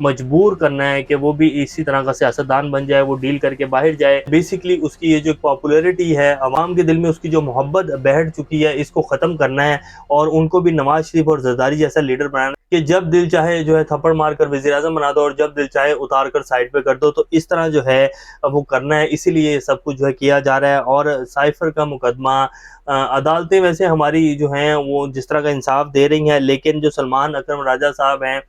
مجبور کرنا ہے کہ وہ بھی اسی طرح کا سیاستدان بن جائے، وہ ڈیل کر کے باہر جائے۔ بیسیکلی اس کی یہ جو پاپولیرٹی ہے، عوام کے دل میں اس کی جو محبت بیٹھ چکی ہے، اس کو ختم کرنا ہے اور ان کو بھی نواز شریف اور زرداری جیسا لیڈر بنانا ہے کہ جب دل چاہے جو ہے تھپڑ مار کر وزیر اعظم بنا دو اور جب دل چاہے اتار کر سائڈ پہ کر دو۔ تو اس طرح جو ہے وہ کرنا ہے، اسی لیے یہ سب کچھ جو ہے کیا جا رہا ہے۔ اور سائفر کا مقدمہ، عدالتیں ویسے ہماری جو ہیں وہ جس طرح کا انصاف دے رہی ہیں، لیکن جو سلمان اکرم راجہ صاحب ہیں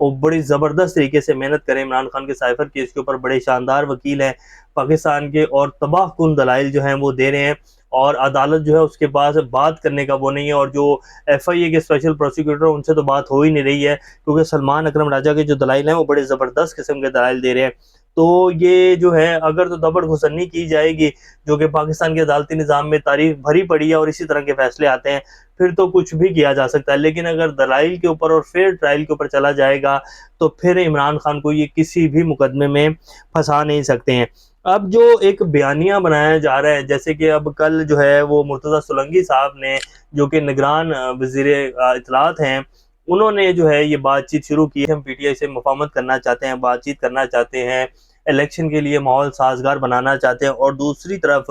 وہ بڑی زبردست طریقے سے محنت کریں عمران خان کے سائفر کیس کے اوپر، بڑے شاندار وکیل ہیں پاکستان کے اور تباہ کن دلائل جو ہیں وہ دے رہے ہیں، اور عدالت جو ہے اس کے پاس بات کرنے کا وہ نہیں ہے۔ اور جو ایف آئی اے کے اسپیشل پروسیکیوٹر ان سے تو بات ہو ہی نہیں رہی ہے، کیونکہ سلمان اکرم راجہ کے جو دلائل ہیں وہ بڑے زبردست قسم کے دلائل دے رہے ہیں۔ تو یہ جو ہے اگر تو دبڑ گھسنی کی جائے گی، جو کہ پاکستان کے عدالتی نظام میں تاریخ بھری پڑی ہے اور اسی طرح کے فیصلے آتے ہیں، پھر تو کچھ بھی کیا جا سکتا ہے۔ لیکن اگر دلائل کے اوپر اور فیئر ٹرائل کے اوپر چلا جائے گا تو پھر عمران خان کو یہ کسی بھی مقدمے میں پھنسا نہیں سکتے ہیں۔ اب جو ایک بیانیہ بنایا جا رہا ہے، جیسے کہ اب کل جو ہے وہ مرتضیٰ سولنگی صاحب نے، جو کہ نگران وزیر اطلاعات ہیں، انہوں نے جو ہے یہ بات چیت شروع کی ہے۔ ہم پی ٹی آئی سے مفاہمت کرنا چاہتے ہیں، بات چیت کرنا چاہتے ہیں، الیکشن کے لیے ماحول سازگار بنانا چاہتے ہیں، اور دوسری طرف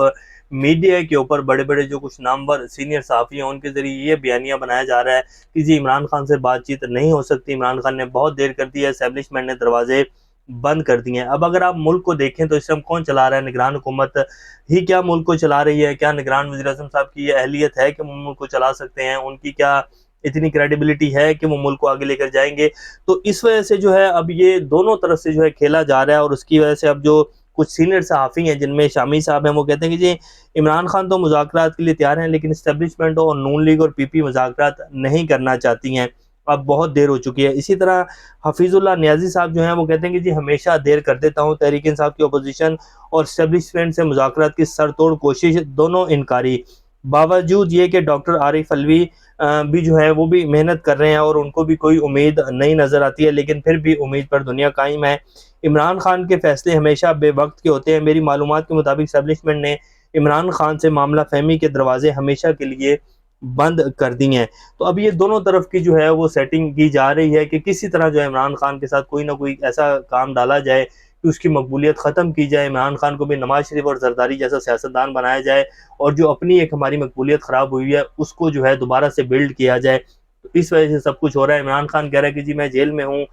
میڈیا کے اوپر بڑے بڑے جو کچھ نامور سینئر صحافی ہیں ان کے ذریعے یہ بیانیہ بنایا جا رہا ہے کہ جی عمران خان سے بات چیت نہیں ہو سکتی، عمران خان نے بہت دیر کر دی ہے، اسٹیبلشمنٹ نے دروازے بند کر دیے ہیں۔ اب اگر آپ ملک کو دیکھیں تو اس سے ہم کون چلا رہا ہے؟ نگران حکومت ہی کیا ملک کو چلا رہی ہے؟ کیا نگران وزیر اعظم صاحب کی یہ اہلیت ہے کہ وہ ملک کو چلا سکتے ہیں؟ ان کی کیا اتنی کریڈیبلٹی ہے کہ وہ ملک کو آگے لے کر جائیں گے؟ تو اس وجہ سے جو ہے اب یہ دونوں طرف سے جو ہے کھیلا جا رہا ہے، اور اس کی وجہ سے اب جو کچھ سینئر صحافی ہیں جن میں شامی صاحب ہیں، وہ کہتے ہیں کہ جی عمران خان تو مذاکرات کے لیے تیار ہیں، لیکن اسٹیبلشمنٹ اور نون لیگ اور پی پی مذاکرات نہیں کرنا چاہتی ہیں، اب بہت دیر ہو چکی ہے۔ اسی طرح حفیظ اللہ نیازی صاحب جو ہیں وہ کہتے ہیں کہ جی ہمیشہ دیر کر دیتا ہوں، تحریک انصاف کی اپوزیشن اور اسٹیبلشمنٹ سے مذاکرات کی سر توڑ کوشش دونوں انکاری، باوجود یہ کہ ڈاکٹر عارف علوی بھی جو ہے وہ بھی محنت کر رہے ہیں اور ان کو بھی کوئی امید نہیں نظر آتی ہے، لیکن پھر بھی امید پر دنیا قائم ہے۔ عمران خان کے فیصلے ہمیشہ بے وقت کے ہوتے ہیں، میری معلومات کے مطابق اسٹیبلشمنٹ نے عمران خان سے معاملہ فہمی کے دروازے ہمیشہ کے لیے بند کر دی ہیں۔ تو اب یہ دونوں طرف کی جو ہے وہ سیٹنگ کی جا رہی ہے کہ کسی طرح جو ہے عمران خان کے ساتھ کوئی نہ کوئی ایسا کام ڈالا جائے کہ اس کی مقبولیت ختم کی جائے، عمران خان کو بھی نواز شریف اور زرداری جیسا سیاستدان بنایا جائے، اور جو اپنی ایک ہماری مقبولیت خراب ہوئی ہے اس کو جو ہے دوبارہ سے بلڈ کیا جائے۔ تو اس وجہ سے سب کچھ ہو رہا ہے۔ عمران خان کہہ رہا ہے کہ جی میں جیل میں ہوں،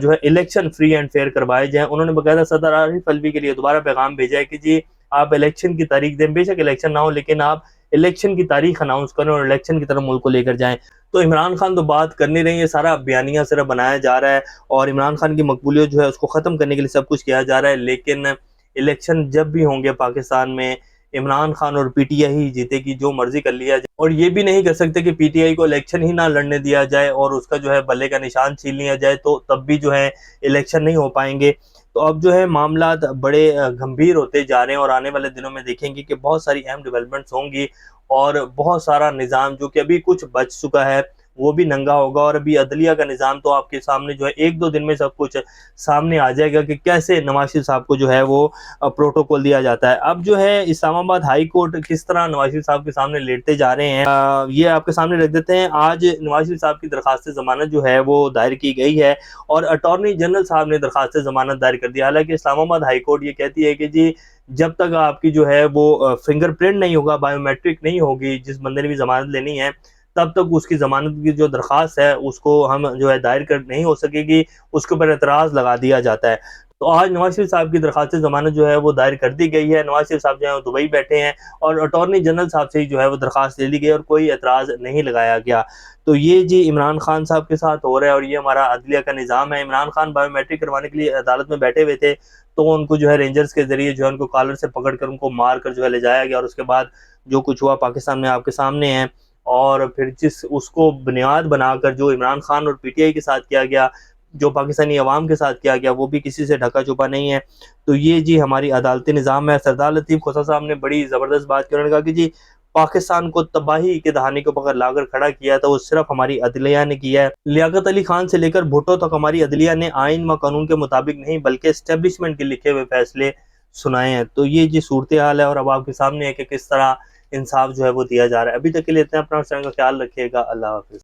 جو ہے الیکشن فری اینڈ فیئر کروائے جائیں۔ انہوں نے باقاعدہ صدر عارف علوی کے لیے دوبارہ پیغام بھیجا ہے کہ جی آپ الیکشن کی تاریخ دیں، بے شک الیکشن نہ ہو لیکن آپ الیکشن کی تاریخ اناؤنس کریں اور الیکشن کی طرف ملک کو لے کر جائیں۔ تو عمران خان تو بات کر نہیں رہی ہے، سارا بیانیہ صرف بنایا جا رہا ہے، اور عمران خان کی مقبولیت جو ہے اس کو ختم کرنے کے لیے سب کچھ کیا جا رہا ہے۔ لیکن الیکشن جب بھی ہوں گے پاکستان میں، عمران خان اور پی ٹی آئی ہی جیتے گی، جو مرضی کر لیا جائے، اور یہ بھی نہیں کر سکتے کہ پی ٹی آئی کو الیکشن ہی نہ لڑنے دیا جائے اور اس کا جو ہے بلے کا نشان چھین لیا جائے، تو تب بھی جو ہے الیکشن نہیں ہو پائیں گے۔ تو اب جو ہے معاملات بڑے گمبھیر ہوتے جا رہے ہیں، اور آنے والے دنوں میں دیکھیں گے کہ بہت ساری اہم ڈیولپمنٹس ہوں گی، اور بہت سارا نظام جو کہ ابھی کچھ بچ چکا ہے وہ بھی ننگا ہوگا، اور ابھی عدلیہ کا نظام تو آپ کے سامنے جو ہے ایک دو دن میں سب کچھ سامنے آ جائے گا کہ کیسے نواز شریف صاحب کو جو ہے وہ پروٹوکول دیا جاتا ہے۔ اب جو ہے اسلام آباد ہائی کورٹ کس طرح نواز شریف صاحب کے سامنے لیٹتے جا رہے ہیں، یہ آپ کے سامنے رکھ دیتے ہیں۔ آج نواز شریف صاحب کی درخواست ضمانت جو ہے وہ دائر کی گئی ہے، اور اٹارنی جنرل صاحب نے درخواست ضمانت دائر کر دی۔ حالانکہ اسلام آباد ہائی کورٹ یہ کہتی ہے کہ جی جب تک آپ کی جو ہے وہ فنگر پرنٹ نہیں ہوگا، بائیو میٹرک نہیں ہوگی، جس بندے نے بھی ضمانت لینی ہے، تب تک اس کی ضمانت کی جو درخواست ہے اس کو ہم جو ہے دائر کر نہیں ہو سکے گی، اس کے اوپر اعتراض لگا دیا جاتا ہے۔ تو آج نواز شریف صاحب کی درخواست ضمانت جو ہے وہ دائر کر دی گئی ہے، نواز شریف صاحب جو ہے وہ دبئی بیٹھے ہیں، اور اٹارنی جنرل صاحب سے ہی جو ہے وہ درخواست لے لی گئی اور کوئی اعتراض نہیں لگایا گیا۔ تو یہ جی عمران خان صاحب کے ساتھ ہو رہا ہے، اور یہ ہمارا عدلیہ کا نظام ہے۔ عمران خان بائیو میٹرک کروانے کے لیے عدالت میں بیٹھے ہوئے تھے، تو ان کو جو ہے رینجرز کے ذریعے جو ہے ان کو کالر سے پکڑ کر ان کو مار کر جو ہے لے جایا گیا، اور اس کے بعد جو کچھ ہوا پاکستان میں آپ کے سامنے ہے۔ اور پھر اس کو بنیاد بنا کر جو عمران خان اور پی ٹی آئی کے ساتھ کیا گیا، جو پاکستانی عوام کے ساتھ کیا گیا، وہ بھی کسی سے ڈھکا چھپا نہیں ہے۔ تو یہ جی ہماری عدالتی نظام ہے۔ سردار لطیف کھوسہ صاحب نے بڑی زبردست بات کی، انہوں نے کہا کہ جی پاکستان کو تباہی کے دہانے کے اوپر لا کر کھڑا کیا تھا وہ صرف ہماری عدلیہ نے کیا ہے۔ لیاقت علی خان سے لے کر بھٹو تک ہماری عدلیہ نے آئین و قانون کے مطابق نہیں بلکہ اسٹیبلشمنٹ کے لکھے ہوئے فیصلے سنائے ہیں۔ تو یہ جی صورتحال ہے، اور اب آپ کے سامنے ہے کہ کس طرح انصاف جو ہے وہ دیا جا رہا ہے۔ ابھی تک کے لیے اتنا، اپنا اس طرح کا خیال رکھیے گا۔ اللہ حافظ۔